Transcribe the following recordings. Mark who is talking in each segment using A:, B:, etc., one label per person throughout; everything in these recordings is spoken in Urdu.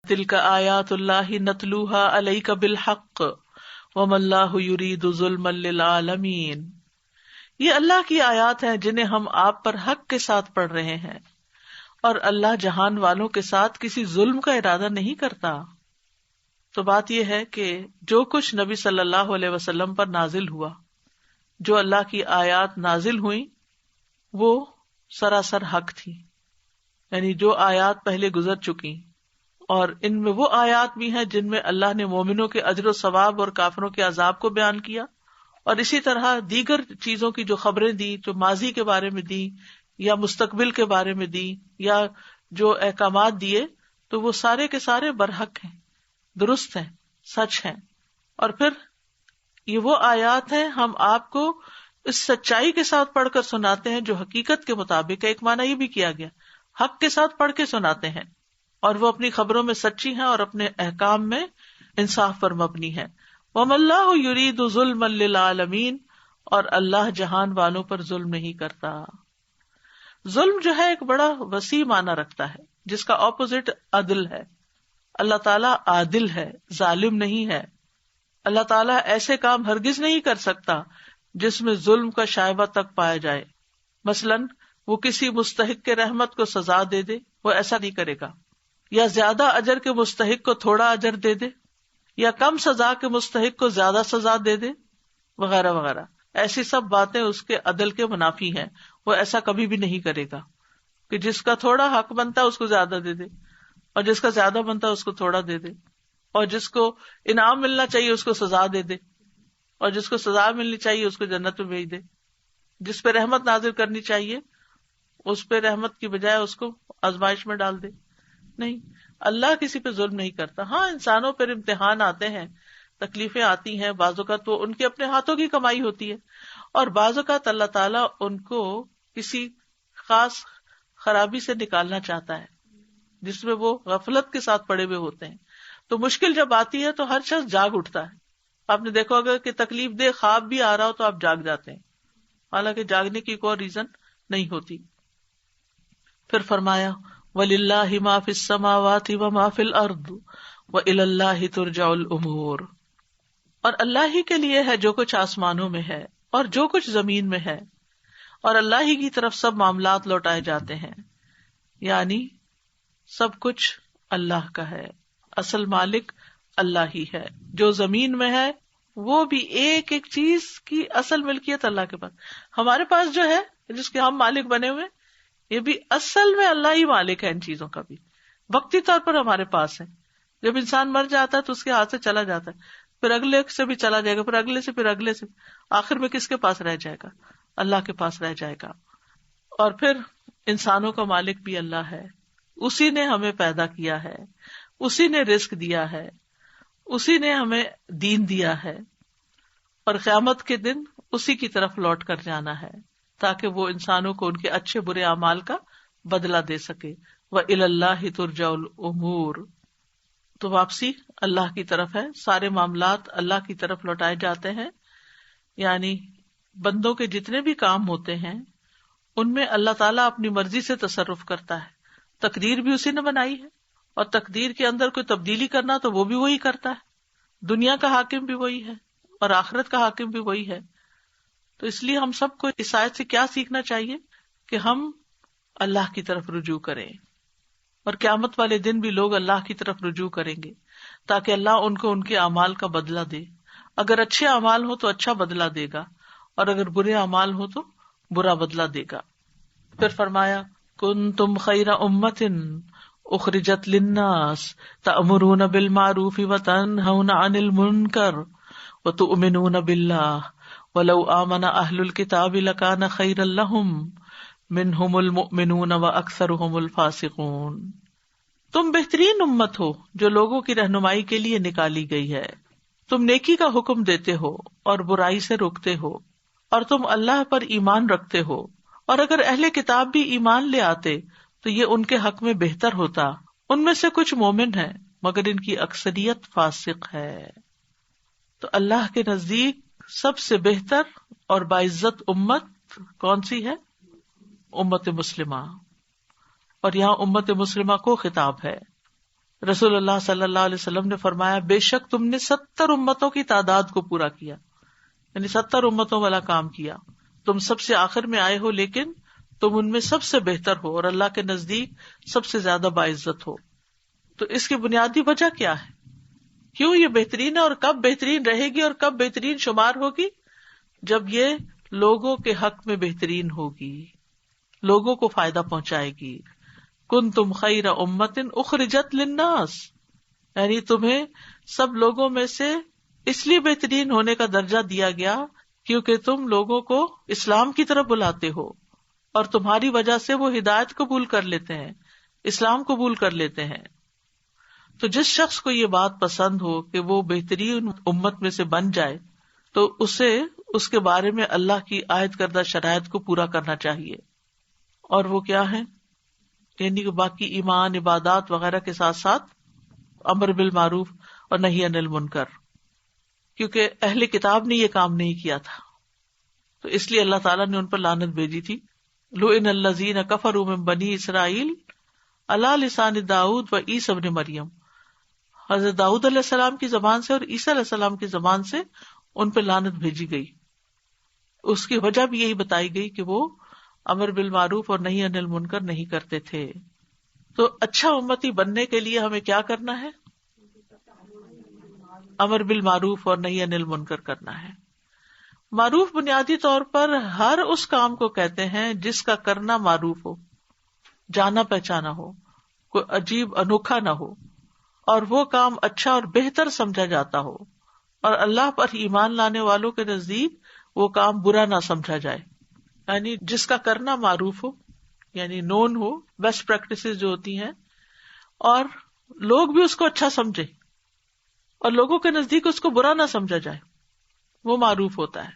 A: تلک آیات اللہ نتلوها علیک بالحق وما اللہ یرید ظلما للعالمین. یہ اللہ کی آیات ہیں جنہیں ہم آپ پر حق کے ساتھ پڑھ رہے ہیں، اور اللہ جہان والوں کے ساتھ کسی ظلم کا ارادہ نہیں کرتا. تو بات یہ ہے کہ جو کچھ نبی صلی اللہ علیہ وسلم پر نازل ہوا، جو اللہ کی آیات نازل ہوئیں، وہ سراسر حق تھی. یعنی جو آیات پہلے گزر چکی، اور ان میں وہ آیات بھی ہیں جن میں اللہ نے مومنوں کے اجر و ثواب اور کافروں کے عذاب کو بیان کیا، اور اسی طرح دیگر چیزوں کی جو خبریں دی، جو ماضی کے بارے میں دی یا مستقبل کے بارے میں دی یا جو احکامات دیے، تو وہ سارے کے سارے برحق ہیں، درست ہیں، سچ ہیں. اور پھر یہ وہ آیات ہیں ہم آپ کو اس سچائی کے ساتھ پڑھ کر سناتے ہیں جو حقیقت کے مطابق ہے. ایک معنی یہ بھی کیا گیا، حق کے ساتھ پڑھ کے سناتے ہیں، اور وہ اپنی خبروں میں سچی ہیں اور اپنے احکام میں انصاف پر مبنی ہے. وَمَا اللَّهُ يُرِيدُ ظُلْمًا لِّلْعَالَمِينَ، اور اللہ جہان والوں پر ظلم نہیں کرتا. ظلم جو ہے ایک بڑا وسیع معنی رکھتا ہے، جس کا اپوزٹ عدل ہے. اللہ تعالیٰ عادل ہے، ظالم نہیں ہے. اللہ تعالیٰ ایسے کام ہرگز نہیں کر سکتا جس میں ظلم کا شائبہ تک پایا جائے. مثلاً وہ کسی مستحق کے رحمت کو سزا دے دے، وہ ایسا نہیں کرے گا. یا زیادہ اجر کے مستحق کو تھوڑا اجر دے دے، یا کم سزا کے مستحق کو زیادہ سزا دے دے، وغیرہ وغیرہ. ایسی سب باتیں اس کے عدل کے منافی ہیں. وہ ایسا کبھی بھی نہیں کرے گا کہ جس کا تھوڑا حق بنتا ہے اس کو زیادہ دے دے، اور جس کا زیادہ بنتا ہے اس کو تھوڑا دے دے، اور جس کو انعام ملنا چاہیے اس کو سزا دے دے، اور جس کو سزا ملنی چاہیے اس کو جنت میں بھیج دے. جس پہ رحمت نازل کرنی چاہیے اس پہ رحمت کی بجائے اس کو آزمائش میں ڈال دے. نہیں، اللہ کسی پہ ظلم نہیں کرتا. ہاں، انسانوں پر امتحان آتے ہیں، تکلیفیں آتی ہیں، بعض اوقات وہ ان کے اپنے ہاتھوں کی کمائی ہوتی ہے، اور بعض اوقات اللہ تعالیٰ ان کو کسی خاص خرابی سے نکالنا چاہتا ہے جس میں وہ غفلت کے ساتھ پڑے ہوئے ہوتے ہیں. تو مشکل جب آتی ہے تو ہر شخص جاگ اٹھتا ہے. آپ نے دیکھا ہوگا کہ تکلیف دہ خواب بھی آ رہا ہو تو آپ جاگ جاتے ہیں، حالانکہ جاگنے کی کوئی ریزن نہیں ہوتی. پھر فرمایا وَلِلَّهِ مَا فِي السَّمَاوَاتِ وَمَا فِي الْأَرْضِ وَإِلَى اللَّهِ تُرْجَعُ الْأُمُورُ، اور اللہ ہی کے لیے ہے جو کچھ آسمانوں میں ہے اور جو کچھ زمین میں ہے، اور اللہ ہی کی طرف سب معاملات لوٹائے جاتے ہیں. یعنی سب کچھ اللہ کا ہے، اصل مالک اللہ ہی ہے. جو زمین میں ہے وہ بھی ایک ایک چیز کی اصل ملکیت اللہ کے پاس. ہمارے پاس جو ہے جس کے ہم مالک بنے ہوئے، یہ بھی اصل میں اللہ ہی مالک ہے ان چیزوں کا بھی. وقتی طور پر ہمارے پاس ہے، جب انسان مر جاتا ہے تو اس کے ہاتھ سے چلا جاتا ہے، پھر اگلے سے بھی چلا جائے گا، پھر اگلے سے، پھر اگلے سے، آخر میں کس کے پاس رہ جائے گا؟ اللہ کے پاس رہ جائے گا. اور پھر انسانوں کا مالک بھی اللہ ہے. اسی نے ہمیں پیدا کیا ہے، اسی نے رزق دیا ہے، اسی نے ہمیں دین دیا ہے، اور قیامت کے دن اسی کی طرف لوٹ کر جانا ہے تاکہ وہ انسانوں کو ان کے اچھے برے اعمال کا بدلہ دے سکے. وَإِلَى اللَّهِ تُرْجَعُ الْأُمُورُ، تو واپسی اللہ کی طرف ہے، سارے معاملات اللہ کی طرف لوٹائے جاتے ہیں. یعنی بندوں کے جتنے بھی کام ہوتے ہیں ان میں اللہ تعالیٰ اپنی مرضی سے تصرف کرتا ہے. تقدیر بھی اسی نے بنائی ہے، اور تقدیر کے اندر کوئی تبدیلی کرنا تو وہ بھی وہی کرتا ہے. دنیا کا حاکم بھی وہی ہے اور آخرت کا حاکم بھی وہی ہے. تو اس لیے ہم سب کو اس آیت سے کیا سیکھنا چاہیے کہ ہم اللہ کی طرف رجوع کریں، اور قیامت والے دن بھی لوگ اللہ کی طرف رجوع کریں گے تاکہ اللہ ان کو ان کے اعمال کا بدلہ دے. اگر اچھے اعمال ہو تو اچھا بدلہ دے گا، اور اگر برے اعمال ہو تو برا بدلہ دے گا. پھر فرمایا کنتم خیر امۃ اخرجت للناس تأمرون بالمعروف وتنہون عن المنکر وتؤمنون باللہ وَلَوْ آمَنَ أَهْلُ الْكِتَابِ لَكَانَ خَيْرًا لَهُمْ مِنْهُمُ الْمُؤْمِنُونَ وَأَكْثَرُهُمُ الْفَاسِقُونَ. تم بہترین امت ہو جو لوگوں کی رہنمائی کے لیے نکالی گئی ہے. تم نیکی کا حکم دیتے ہو اور برائی سے روکتے ہو، اور تم اللہ پر ایمان رکھتے ہو. اور اگر اہل کتاب بھی ایمان لے آتے تو یہ ان کے حق میں بہتر ہوتا. ان میں سے کچھ مومن ہیں مگر ان کی اکثریت فاسق ہے. تو اللہ کے نزدیک سب سے بہتر اور باعزت امت کون سی ہے؟ امت مسلمہ. اور یہاں امت مسلمہ کو خطاب ہے. رسول اللہ صلی اللہ علیہ وسلم نے فرمایا بے شک تم نے 70 امتوں کی تعداد کو پورا کیا، یعنی 70 امتوں والا کام کیا. تم سب سے آخر میں آئے ہو لیکن تم ان میں سب سے بہتر ہو اور اللہ کے نزدیک سب سے زیادہ باعزت ہو. تو اس کی بنیادی وجہ کیا ہے؟ کیوں یہ بہترین ہے اور کب بہترین رہے گی اور کب بہترین شمار ہوگی؟ جب یہ لوگوں کے حق میں بہترین ہوگی، لوگوں کو فائدہ پہنچائے گی. کنتم خیر امۃ اخرجت للناس، یعنی تمہیں سب لوگوں میں سے اس لیے بہترین ہونے کا درجہ دیا گیا کیونکہ تم لوگوں کو اسلام کی طرف بلاتے ہو اور تمہاری وجہ سے وہ ہدایت قبول کر لیتے ہیں، اسلام قبول کر لیتے ہیں. تو جس شخص کو یہ بات پسند ہو کہ وہ بہترین امت میں سے بن جائے تو اسے اس کے بارے میں اللہ کی عائد کردہ شرائط کو پورا کرنا چاہیے. اور وہ کیا ہے؟ یعنی کہ باقی ایمان، عبادات وغیرہ کے ساتھ ساتھ امر بالمعروف اور نہی عن المنکر، کیونکہ اہل کتاب نے یہ کام نہیں کیا تھا تو اس لیے اللہ تعالیٰ نے ان پر لعنت بھیجی تھی. لعن الذین کفروا من بنی اسرائیل علی لسان داؤد و عیسی ابن مریم. حضرت داؤد علیہ السلام کی زبان سے اور عیسیٰ علیہ السلام کی زبان سے ان پہ لعنت بھیجی گئی. اس کی وجہ بھی یہی بتائی گئی کہ وہ امر بالمعروف اور نہی عن المنکر نہیں کرتے تھے. تو اچھا امتی بننے کے لیے ہمیں کیا کرنا ہے؟ امر بالمعروف اور نہی عن المنکر کرنا ہے. معروف بنیادی طور پر ہر اس کام کو کہتے ہیں جس کا کرنا معروف ہو، جانا پہچانا ہو، کوئی عجیب انوکھا نہ ہو، اور وہ کام اچھا اور بہتر سمجھا جاتا ہو، اور اللہ پر ایمان لانے والوں کے نزدیک وہ کام برا نہ سمجھا جائے. یعنی جس کا کرنا معروف ہو، یعنی نون ہو، بیسٹ پریکٹسز جو ہوتی ہیں، اور لوگ بھی اس کو اچھا سمجھے اور لوگوں کے نزدیک اس کو برا نہ سمجھا جائے، وہ معروف ہوتا ہے.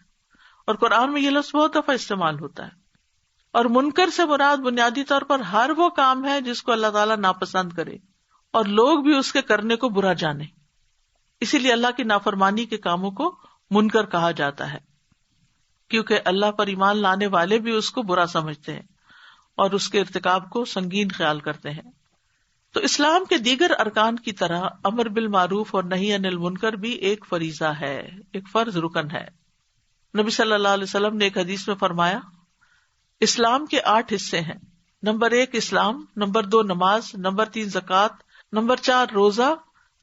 A: اور قرآن میں یہ لفظ بہت دفعہ استعمال ہوتا ہے. اور منکر سے مراد بنیادی طور پر ہر وہ کام ہے جس کو اللہ تعالیٰ ناپسند کرے اور لوگ بھی اس کے کرنے کو برا جانے. اسی لیے اللہ کی نافرمانی کے کاموں کو منکر کہا جاتا ہے، کیونکہ اللہ پر ایمان لانے والے بھی اس کو برا سمجھتے ہیں اور اس کے ارتکاب کو سنگین خیال کرتے ہیں. تو اسلام کے دیگر ارکان کی طرح امر بالمعروف اور نہی عن المنکر بھی ایک فریضہ ہے، ایک فرض رکن ہے. نبی صلی اللہ علیہ وسلم نے ایک حدیث میں فرمایا اسلام کے 8 حصے ہیں. نمبر 1 اسلام، نمبر 2 نماز، نمبر 3 زکوٰۃ، نمبر 4 روزہ،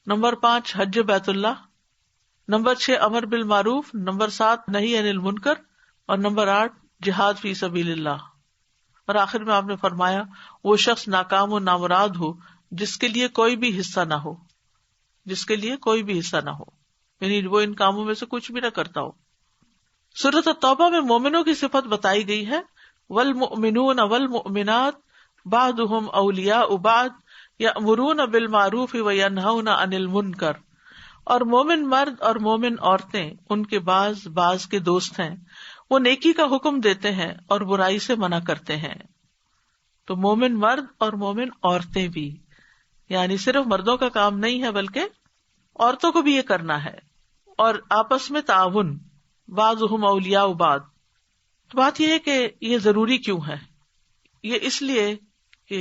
A: نمبر 5 حج بیت اللہ، نمبر 6 امر بالمعروف، نمبر 7 نہی عن المنکر، اور نمبر 8 جہاد فی سبیل اللہ. اور آخر میں آپ نے فرمایا وہ شخص ناکام و نامراد ہو جس کے لیے کوئی بھی حصہ نہ ہو، جس کے لیے کوئی بھی حصہ نہ ہو، یعنی وہ ان کاموں میں سے کچھ بھی نہ کرتا ہو. سورۃ التوبہ میں مومنوں کی صفت بتائی گئی ہے، والمؤمنون والمؤمنات بعضهم اولیاء بعض یأمرون بالمعروف وینہون عن المنکر. اور مومن مرد اور مومن عورتیں ان کے بعض کے دوست ہیں، وہ نیکی کا حکم دیتے ہیں اور برائی سے منع کرتے ہیں. تو مومن مرد اور مومن عورتیں بھی، یعنی صرف مردوں کا کام نہیں ہے بلکہ عورتوں کو بھی یہ کرنا ہے. اور آپس میں تعاون، بعضهم اولیاء بعض. تو بات یہ ہے کہ یہ ضروری کیوں ہے؟ یہ اس لیے کہ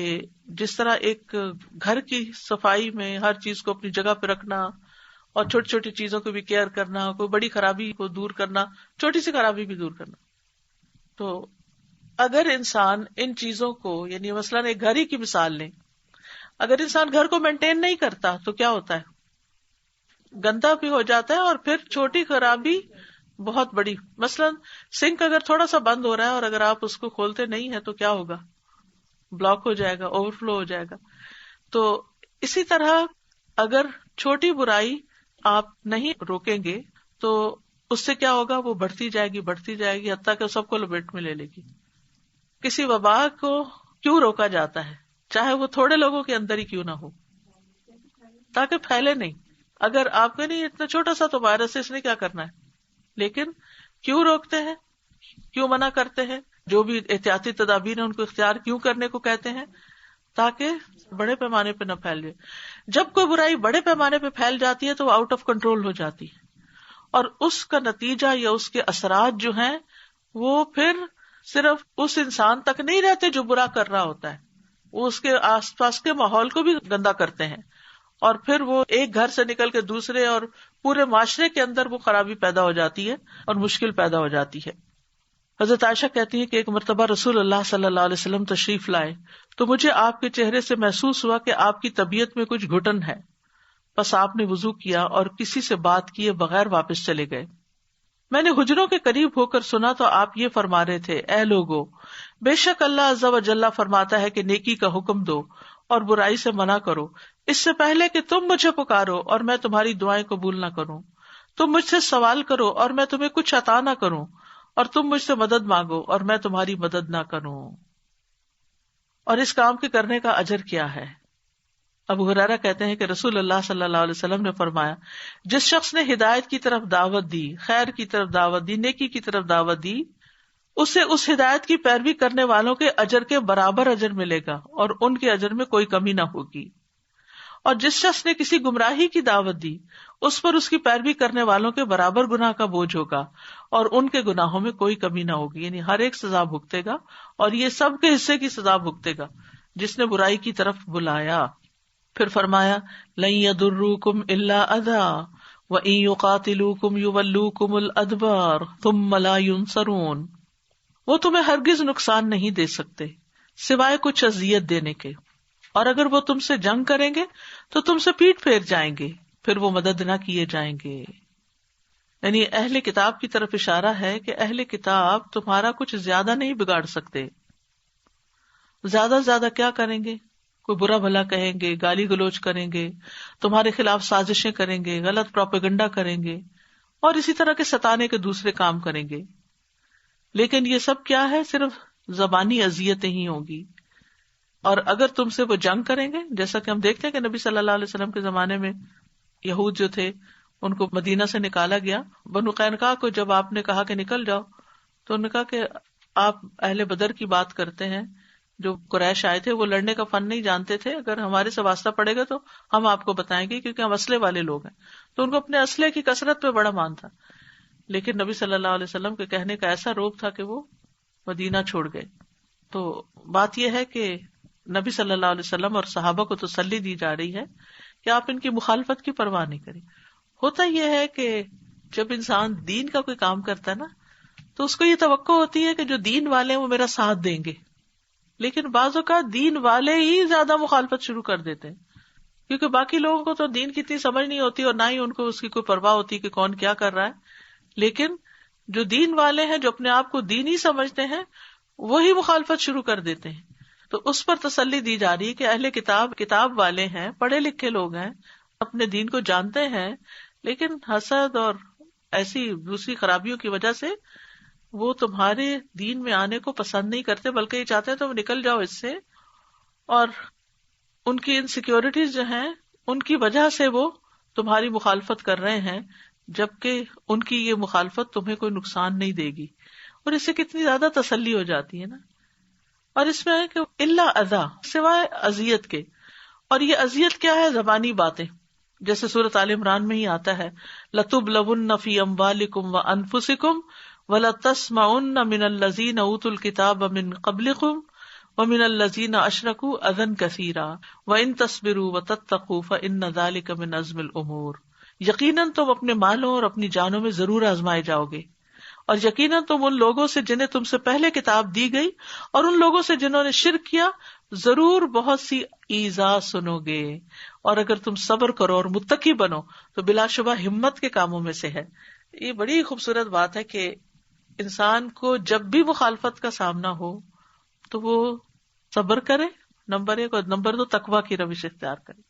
A: جس طرح ایک گھر کی صفائی میں ہر چیز کو اپنی جگہ پہ رکھنا اور چھوٹی چھوٹی چیزوں کو بھی کیئر کرنا، کوئی بڑی خرابی کو دور کرنا، چھوٹی سی خرابی بھی دور کرنا. تو اگر انسان ان چیزوں کو، یعنی مثلاً ایک گھر ہی کی مثال لیں، اگر انسان گھر کو مینٹین نہیں کرتا تو کیا ہوتا ہے؟ گندا بھی ہو جاتا ہے اور پھر چھوٹی خرابی بہت بڑی. مثلاً سنک اگر تھوڑا سا بند ہو رہا ہے اور اگر آپ اس کو کھولتے نہیں ہیں تو کیا ہوگا؟ بلاک ہو جائے گا، اوور فلو ہو جائے گا. تو اسی طرح اگر چھوٹی برائی آپ نہیں روکیں گے تو اس سے کیا ہوگا؟ وہ بڑھتی جائے گی حتیٰ کہ سب کو لپیٹ میں لے لے گی. کسی وبا کو کیوں روکا جاتا ہے چاہے وہ تھوڑے لوگوں کے اندر ہی کیوں نہ ہو؟ تاکہ پھیلے نہیں. اگر آپ کے نہیں اتنا چھوٹا سا تو وائرس ہے، اس نے کیا کرنا ہے؟ لیکن کیوں روکتے ہیں، کیوں منع کرتے ہیں؟ جو بھی احتیاطی تدابیر ہیں ان کو اختیار کیوں کرنے کو کہتے ہیں؟ تاکہ بڑے پیمانے پہ نہ پھیل جائے. جب کوئی برائی بڑے پیمانے پہ پھیل جاتی ہے تو وہ آؤٹ آف کنٹرول ہو جاتی ہے، اور اس کا نتیجہ یا اس کے اثرات جو ہیں وہ پھر صرف اس انسان تک نہیں رہتے جو برا کر رہا ہوتا ہے، وہ اس کے آس پاس کے ماحول کو بھی گندا کرتے ہیں اور پھر وہ ایک گھر سے نکل کے دوسرے اور پورے معاشرے کے اندر وہ خرابی پیدا ہو جاتی ہے اور مشکل پیدا ہو جاتی ہے. حضرت عائشہ کہتی ہے کہ ایک مرتبہ رسول اللہ صلی اللہ علیہ وسلم تشریف لائے تو مجھے آپ کے چہرے سے محسوس ہوا کہ آپ کی طبیعت میں کچھ گھٹن ہے. بس آپ نے وضو کیا اور کسی سے بات کیے بغیر واپس چلے گئے. میں نے حجروں کے قریب ہو کر سنا تو آپ یہ فرما رہے تھے، اے لوگو، بے شک اللہ عز و جل فرماتا ہے کہ نیکی کا حکم دو اور برائی سے منع کرو، اس سے پہلے کہ تم مجھے پکارو اور میں تمہاری دعائیں قبول نہ کروں. تم مجھ سے سوال کرو اور میں تمہیں کچھ عطا نہ کروں، اور تم مجھ سے مدد مانگو اور میں تمہاری مدد نہ کروں. اور اس کام کے کرنے کا اجر کیا ہے؟ ابو ہریرہ کہتے ہیں کہ رسول اللہ صلی اللہ علیہ وسلم نے فرمایا، جس شخص نے ہدایت کی طرف دعوت دی، خیر کی طرف دعوت دی، نیکی کی طرف دعوت دی، اسے اس ہدایت کی پیروی کرنے والوں کے اجر کے برابر اجر ملے گا اور ان کے اجر میں کوئی کمی نہ ہوگی. اور جس شخص نے کسی گمراہی کی دعوت دی، اس پر اس کی پیروی کرنے والوں کے برابر گناہ کا بوجھ ہوگا اور ان کے گناہوں میں کوئی کمی نہ ہوگی. یعنی ہر ایک سزا بھگتے گا اور یہ سب کے حصے کی سزا بھگتے گا جس نے برائی کی طرف بلایا. پھر فرمایا، لن يضروكم الا اذى وان يقاتلوكم يولوكم الادبار ثم لا ينصرون. وہ تمہیں ہرگز نقصان نہیں دے سکتے سوائے کچھ اذیت دینے کے، اور اگر وہ تم سے جنگ کریں گے تو تم سے پیٹ پھیر جائیں گے، پھر وہ مدد نہ کیے جائیں گے. یعنی اہل کتاب کی طرف اشارہ ہے کہ اہل کتاب تمہارا کچھ زیادہ نہیں بگاڑ سکتے. زیادہ سے زیادہ کیا کریں گے؟ کوئی برا بھلا کہیں گے، گالی گلوچ کریں گے، تمہارے خلاف سازشیں کریں گے، غلط پروپیگنڈا کریں گے اور اسی طرح کے ستانے کے دوسرے کام کریں گے. لیکن یہ سب کیا ہے؟ صرف زبانی اذیتیں ہی ہوں گی. اور اگر تم سے وہ جنگ کریں گے، جیسا کہ ہم دیکھتے ہیں کہ نبی صلی اللہ علیہ وسلم کے زمانے میں یہود جو تھے ان کو مدینہ سے نکالا گیا. بنو قینقاع کو جب آپ نے کہا کہ نکل جاؤ تو انہوں نے کہا کہ آپ اہل بدر کی بات کرتے ہیں، جو قریش آئے تھے وہ لڑنے کا فن نہیں جانتے تھے، اگر ہمارے سے واسطہ پڑے گا تو ہم آپ کو بتائیں گے کیونکہ ہم اسلحے والے لوگ ہیں. تو ان کو اپنے اسلحے کی کثرت پہ بڑا مان تھا، لیکن نبی صلی اللہ علیہ وسلم کے کہنے کا ایسا روب تھا کہ وہ مدینہ چھوڑ گئے. تو بات یہ ہے کہ نبی صلی اللہ علیہ وسلم اور صحابہ کو تسلی دی جا رہی ہے کہ آپ ان کی مخالفت کی پرواہ نہیں کریں. ہوتا یہ ہے کہ جب انسان دین کا کوئی کام کرتا ہے نا تو اس کو یہ توقع ہوتی ہے کہ جو دین والے ہیں وہ میرا ساتھ دیں گے، لیکن بعض اوقات دین والے ہی زیادہ مخالفت شروع کر دیتے ہیں، کیونکہ باقی لوگوں کو تو دین کی اتنی سمجھ نہیں ہوتی اور نہ ہی ان کو اس کی کوئی پرواہ ہوتی کہ کون کیا کر رہا ہے. لیکن جو دین والے ہیں، جو اپنے آپ کو دینی سمجھتے ہیں، وہی مخالفت شروع کر دیتے ہیں. تو اس پر تسلی دی جا رہی ہے کہ اہل کتاب والے ہیں، پڑھے لکھے لوگ ہیں، اپنے دین کو جانتے ہیں، لیکن حسد اور ایسی دوسری خرابیوں کی وجہ سے وہ تمہارے دین میں آنے کو پسند نہیں کرتے، بلکہ یہ چاہتے ہیں تم نکل جاؤ اس سے. اور ان کی انسیکیورٹیز جو ہیں ان کی وجہ سے وہ تمہاری مخالفت کر رہے ہیں، جبکہ ان کی یہ مخالفت تمہیں کوئی نقصان نہیں دے گی. اور اس سے کتنی زیادہ تسلی ہو جاتی ہے نا. اور اس میں ہے کہ الا اذی، سوائے اذیت کے. اور یہ اذیت کیا ہے؟ زبانی باتیں، جیسے سورۃ آل عمران میں ہی آتا ہے، لَتُبْلَوُنَّ فِي أَمْوَالِكُمْ وَأَنفُسِكُمْ وَلَتَسْمَعُنَّ مِنَ الَّذِينَ أُوتُوا الْكِتَابَ مِنْ قَبْلِكُمْ وَمِنَ الَّذِينَ أَشْرَكُوا أَذًى كَثِيرًا وَإِن تَصْبِرُوا وَتَتَّقُوا فَإِنَّ ذَلِكَ مِنْ عَزْمِ الْأُمُورِ. یقیناً تم اپنے مالوں اور اپنی جانوں میں ضرور آزمائے جاؤ گے، اور یقیناً تم ان لوگوں سے جنہیں تم سے پہلے کتاب دی گئی اور ان لوگوں سے جنہوں نے شرک کیا ضرور بہت سی ایذا سنو گے. اور اگر تم صبر کرو اور متقی بنو تو بلا شبہ ہمت کے کاموں میں سے ہے. یہ بڑی خوبصورت بات ہے کہ انسان کو جب بھی مخالفت کا سامنا ہو تو وہ صبر کرے، نمبر 1، اور نمبر 2 تقویٰ کی روش اختیار کرے.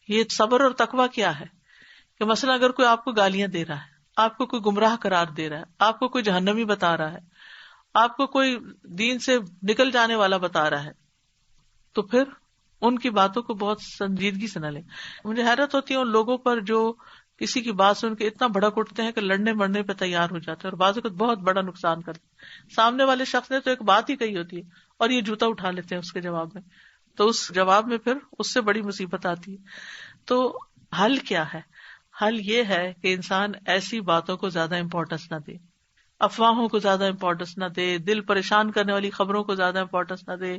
A: یہ صبر اور تقویٰ کیا ہے کہ مثلا اگر کوئی آپ کو گالیاں دے رہا ہے، آپ کو کوئی گمراہ قرار دے رہا ہے، آپ کو کوئی جہنمی بتا رہا ہے، آپ کو کوئی دین سے نکل جانے والا بتا رہا ہے، تو پھر ان کی باتوں کو بہت سنجیدگی سے نہ لیں. مجھے حیرت ہوتی ہے ان لوگوں پر جو کسی کی بات سن کے اتنا بھڑک اٹھتے ہیں کہ لڑنے مرنے پہ تیار ہو جاتے ہیں اور بعض اوقات بہت بڑا نقصان کرتے ہیں. سامنے والے شخص نے تو ایک بات ہی کہی ہوتی ہے اور یہ جوتا اٹھا لیتے ہیں اس کے جواب میں، تو اس جواب میں پھر اس سے بڑی مصیبت آتی ہے. تو حل کیا ہے؟ حل یہ ہے کہ انسان ایسی باتوں کو زیادہ امپورٹنس نہ دے، افواہوں کو زیادہ امپورٹنس نہ دے، دل پریشان کرنے والی خبروں کو زیادہ امپورٹنس نہ دے.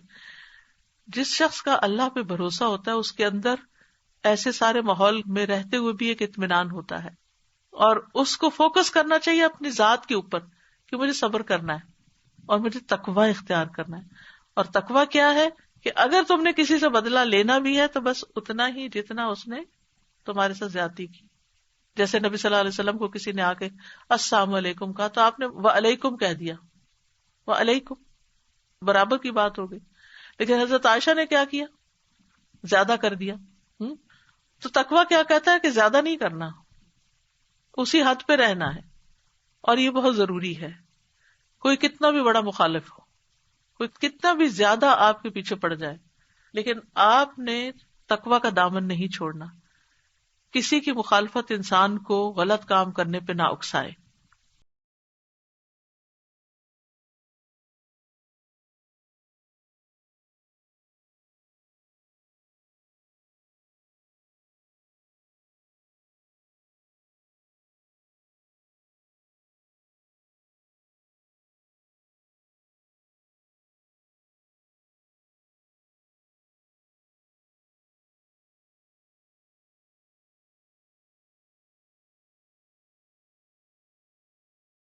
A: جس شخص کا اللہ پہ بھروسہ ہوتا ہے اس کے اندر ایسے سارے ماحول میں رہتے ہوئے بھی ایک اطمینان ہوتا ہے، اور اس کو فوکس کرنا چاہیے اپنی ذات کے اوپر کہ مجھے صبر کرنا ہے اور مجھے تقوی اختیار کرنا ہے. اور تقوی کیا ہے کہ اگر تم نے کسی سے بدلہ لینا بھی ہے تو بس اتنا ہی جتنا اس نے تمہارے ساتھ زیادتی کی. جیسے نبی صلی اللہ علیہ وسلم کو کسی نے آ کے السلام علیکم کہا تو آپ نے وعلیکم کہہ دیا، وعلیکم برابر کی بات ہو گئی. لیکن حضرت عائشہ نے کیا کیا؟ زیادہ کر دیا. تو تقوی کیا کہتا ہے کہ زیادہ نہیں کرنا، اسی حد پہ رہنا ہے. اور یہ بہت ضروری ہے. کوئی کتنا بھی بڑا مخالف ہو، کوئی کتنا بھی زیادہ آپ کے پیچھے پڑ جائے، لیکن آپ نے تقوی کا دامن نہیں چھوڑنا. کسی کی مخالفت انسان کو غلط کام کرنے پہ نہ اکسائے.